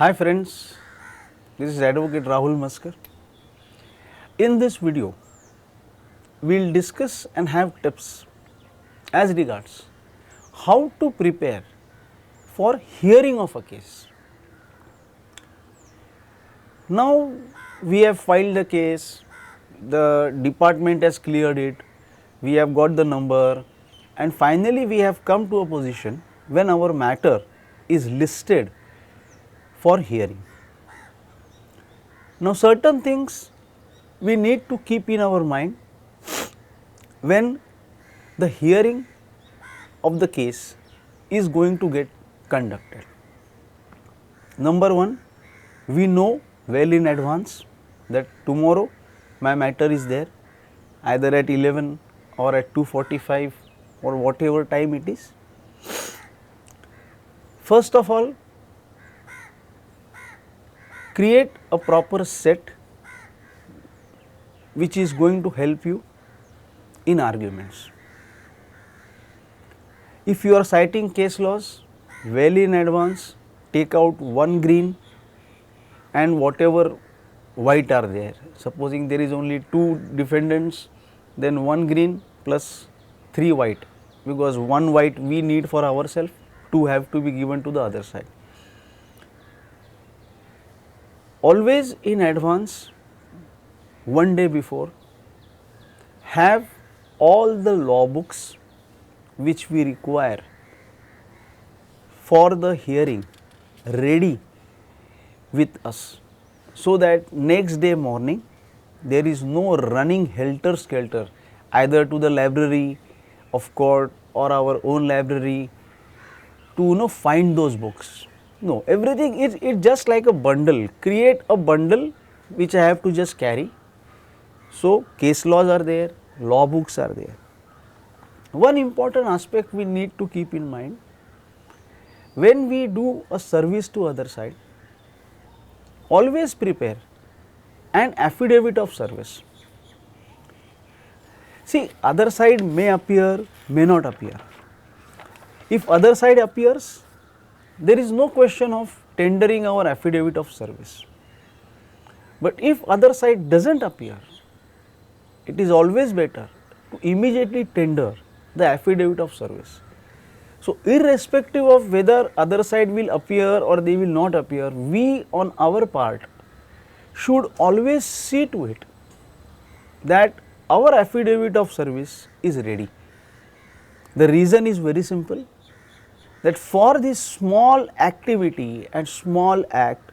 Hi friends, this is Advocate Rahul Maskar. In this video, we will discuss and have tips as regards how to prepare for hearing of a case. Now, we have filed the case, the department has cleared it, we have got the number, and finally we have come to a position when our matter is listed for hearing. Now, certain things we need to keep in our mind when the hearing of the case is going to get conducted. Number one, we know well in advance that tomorrow my matter is there, either at 11 or at 2:45 or whatever time it is. First of all, create a proper set which is going to help you in arguments. If you are citing case laws, well in advance, take out one green and whatever white are there. Supposing there is only two defendants, then one green plus three white, because one white we need for ourselves, two have to be given to the other side. Always in advance, one day before, have all the law books which we require for the hearing ready with us, so that next day morning there is no running helter skelter either to the library of court or our own library to find those books. No, everything is just like a bundle. Create a bundle which I have to just carry. So, case laws are there, law books are there. One important aspect we need to keep in mind, when we do a service to other side, always prepare an affidavit of service. See, other side may appear, may not appear. If other side appears, there is no question of tendering our affidavit of service. But if other side does not appear, it is always better to immediately tender the affidavit of service. So, irrespective of whether other side will appear or they will not appear, we on our part should always see to it that our affidavit of service is ready. The reason is very simple, that for this small activity and small act,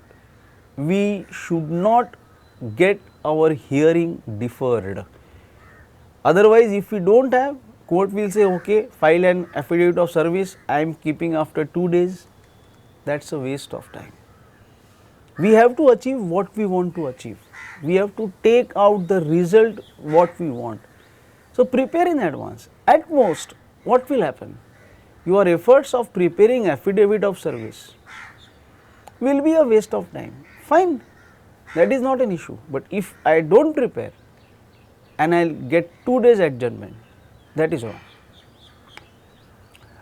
we should not get our hearing deferred. Otherwise, if we do not have, court will say, okay, file an affidavit of service, I am keeping after 2 days, that is a waste of time. We have to achieve what we want to achieve. We have to take out the result what we want. So, prepare in advance. At most, what will happen? Your efforts of preparing affidavit of service will be a waste of time. Fine, that is not an issue. But if I do not prepare and I will get 2 days adjournment, that is wrong.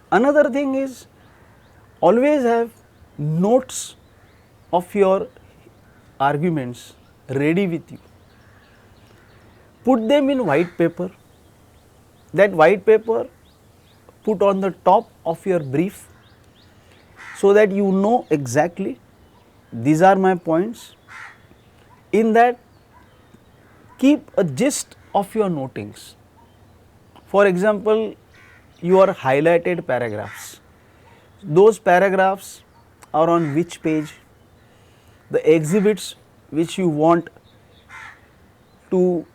Another thing is, always have notes of your arguments ready with you. Put them in white paper. That white paper put on the top of your brief, so that you know exactly these are my points. In that, keep a gist of your notings. For example, your highlighted paragraphs. Those paragraphs are on which page, the exhibits which you want to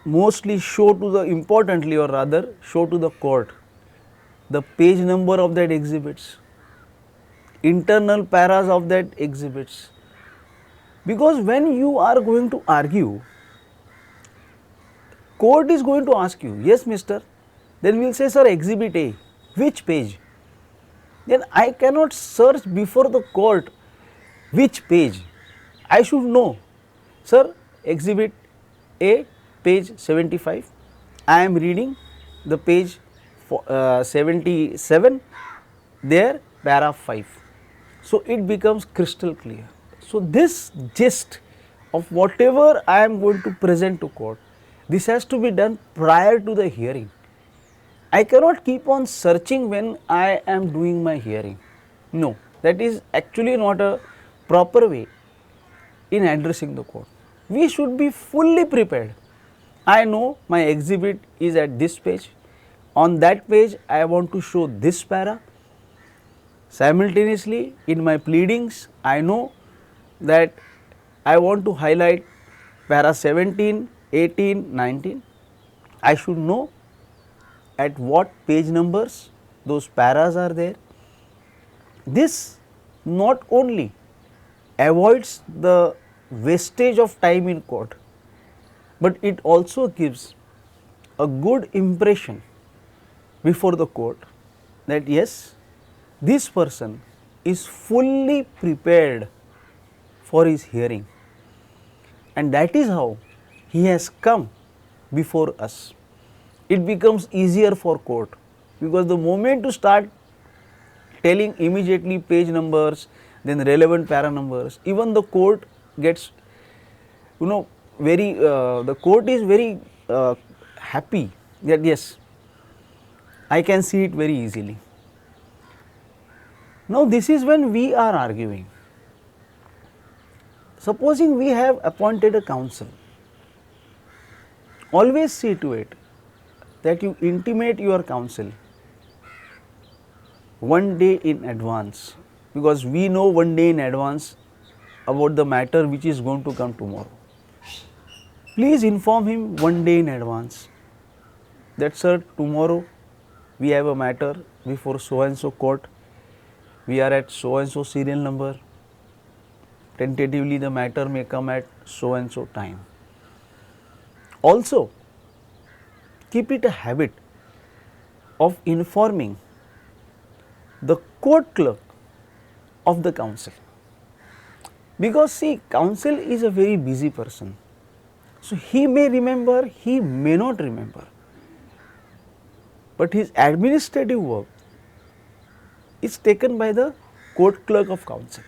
mostly show to the, importantly or rather show to the court, the page number of that exhibits, internal paras of that exhibits. Because when you are going to argue, court is going to ask you, yes mister, then we will say, sir, exhibit A, which page? Then I cannot search before the court which page. I should know, sir, exhibit A, page 75, I am reading the page 77, there para 5. So, it becomes crystal clear. So, this gist of whatever I am going to present to court, this has to be done prior to the hearing. I cannot keep on searching when I am doing my hearing. No, that is actually not a proper way in addressing the court. We should be fully prepared. I know my exhibit is at this page. On that page, I want to show this para. Simultaneously, in my pleadings, I know that I want to highlight para 17, 18, 19. I should know at what page numbers those paras are there. This not only avoids the wastage of time in court, but it also gives a good impression before the court that yes, this person is fully prepared for his hearing, and that is how he has come before us. It becomes easier for court, because the moment you start telling immediately page numbers, then relevant para numbers, even the court gets, very, the court is very happy that yes, I can see it very easily. Now, this is when we are arguing. Supposing we have appointed a counsel, always see to it that you intimate your counsel one day in advance, because we know one day in advance about the matter which is going to come tomorrow. Please inform him one day in advance that sir, tomorrow we have a matter before so and so court, we are at so and so serial number, tentatively the matter may come at so and so time. Also, keep it a habit of informing the court clerk of the counsel, because see, counsel is a very busy person. So, he may remember, he may not remember, but his administrative work is taken by the court clerk of counsel.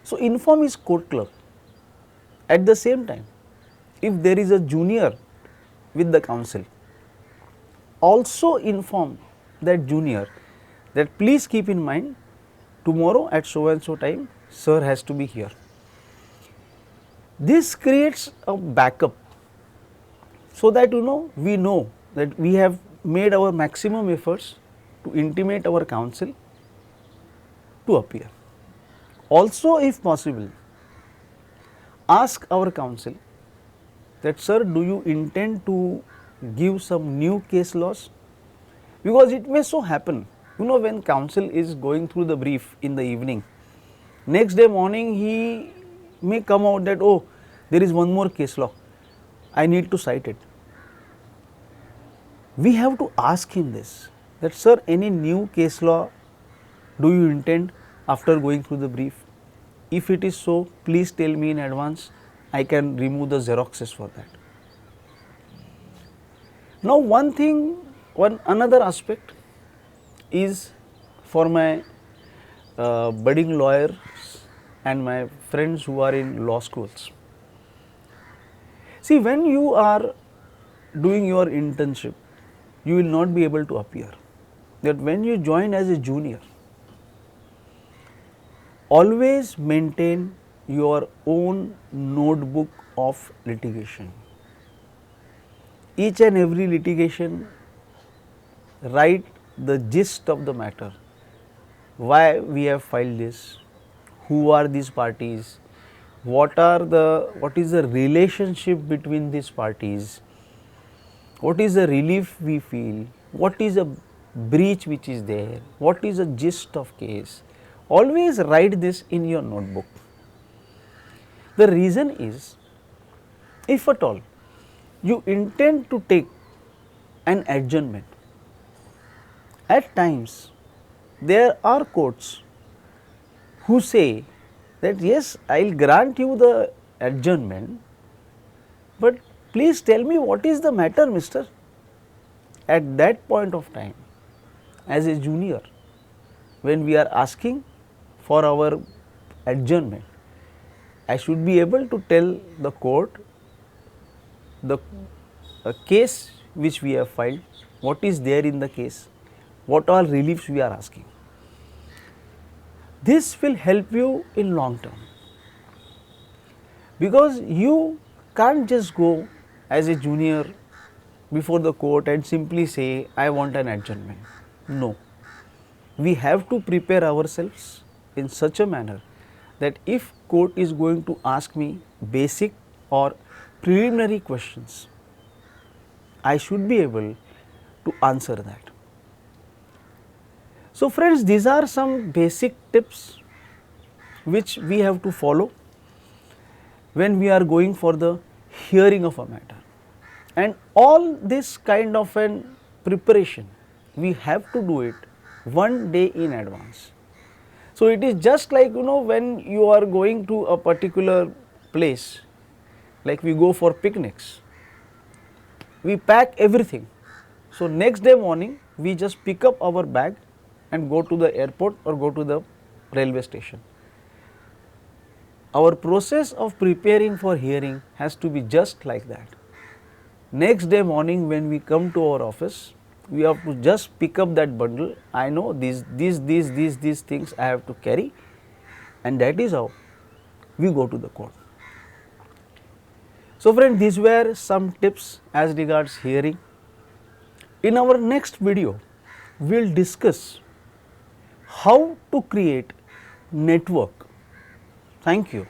So, inform his court clerk. At the same time, if there is a junior with the counsel, also inform that junior that please keep in mind, tomorrow at so and so time sir has to be here. This creates a backup, so that we know that we have made our maximum efforts to intimate our counsel to appear. Also, if possible, ask our counsel that sir, do you intend to give some new case laws, because it may so happen, when counsel is going through the brief in the evening, next day morning he may come out that oh, there is one more case law, I need to cite it. We have to ask him this, that sir, any new case law do you intend after going through the brief? If it is so, please tell me in advance, I can remove the xeroxes for that. Now, another aspect is for my budding lawyers and my friends who are in law schools. See, when you are doing your internship, you will not be able to appear. That when you join as a junior, always maintain your own notebook of litigation. Each and every litigation, write the gist of the matter, why we have filed this, who are these parties, what is the relationship between these parties, what is the relief we feel, what is the breach which is there, what is the gist of case. Always write this in your notebook. The reason is, if at all you intend to take an adjournment, at times there are courts who say that yes, I will grant you the adjournment, but please tell me what is the matter, mister. At that point of time, as a junior, when we are asking for our adjournment, I should be able to tell the court the case which we have filed, what is there in the case, what all reliefs we are asking. This will help you in long term, because you can't just go as a junior before the court and simply say, I want an adjournment. No, we have to prepare ourselves in such a manner that if court is going to ask me basic or preliminary questions, I should be able to answer that. So friends, these are some basic tips which we have to follow when we are going for the hearing of a matter, and all this kind of an preparation we have to do it one day in advance. So it is just like, when you are going to a particular place, like we go for picnics, we pack everything. So next day morning we just pick up our bag and go to the airport or go to the railway station. Our process of preparing for hearing has to be just like that. Next day morning when we come to our office, we have to just pick up that bundle. I know these things I have to carry, and that is how we go to the court. So friends, these were some tips as regards hearing. In our next video, we will discuss how to create network. Thank you.